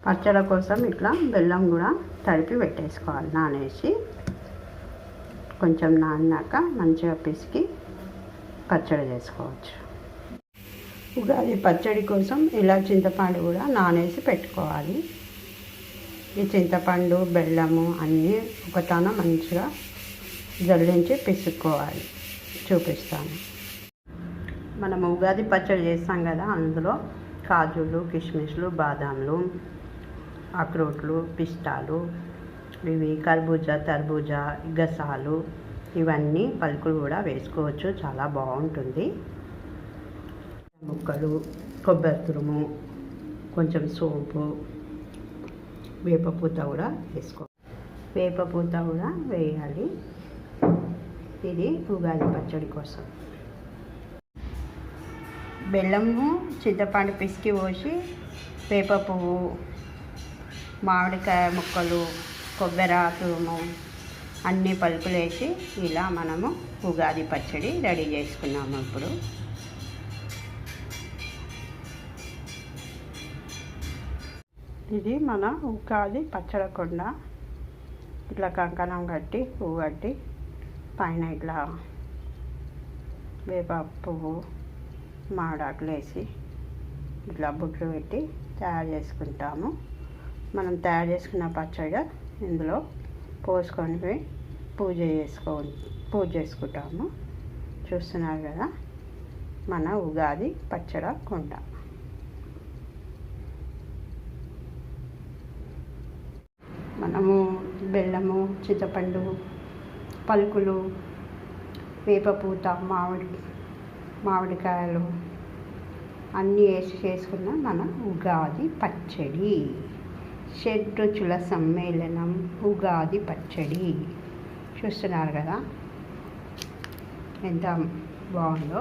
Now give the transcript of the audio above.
పచ్చడి కోసం ఇట్లా బెల్లం కూడా తడిపి పెట్టేసుకోవాలి. నానేసి కొంచెం నానాక మంచిగా పిసికి పచ్చడి చేసుకోవచ్చు. ఉగాది పచ్చడి కోసం ఇలా చింతపండు కూడా నానేసి పెట్టుకోవాలి. ఈ చింతపండు బెల్లము అన్నీ ఒకతాన మంచిగా జల్లించి పిసుక్కోవాలి. చూపిస్తాను. మనం ఉగాది పచ్చడి చేస్తాం కదా, అందులో కాజులు, కిస్మిస్లు, బాదాంలు, అక్రోట్లు, పిస్తాలు, ఇవి కర్బూజా, తర్బూజా, గసాలు, ఇవన్నీ పలుకులు కూడా వేసుకోవచ్చు. చాలా బాగుంటుంది. ముక్కలు, కొబ్బరి తురుము, కొంచెం సోపు, వేపపూత కూడా వేపపూత కూడా వేయాలి. ఇది ఉగాది పచ్చడి కోసం. బెల్లము, చింతపండు పిసికి పోసి, వేప పువ్వు, మామిడికాయ ముక్కలు, కొబ్బరి తురుము అన్ని పలుకులు వేసి ఇలా మనము ఉగాది పచ్చడి రెడీ చేసుకున్నాము. ఇప్పుడు ఇది మన ఉగాది పచ్చడి కుండ. ఇట్లా కంకణం కట్టి పువ్వు కట్టి పైన ఇట్లా వేప పువ్వు, మామిడాకులు వేసి ఇట్లా బుట్లు పెట్టి తయారు చేసుకుంటాము. మనం తయారు చేసుకున్న పచ్చడి ఇందులో పోసుకొని పూజ చేసుకుంటాము. చూస్తున్నారు కదా మన ఉగాది పచ్చడి కుండ. మనము బెల్లము, చింతపండు, పలుకులు, వేపపూత, మామిడికాయలు అన్నీ వేసి చేసుకున్న మన ఉగాది పచ్చడి. షడ్రుచుల సమ్మేళనం ఉగాది పచ్చడి. చూస్తున్నారు కదా ఎంత బాగుందో.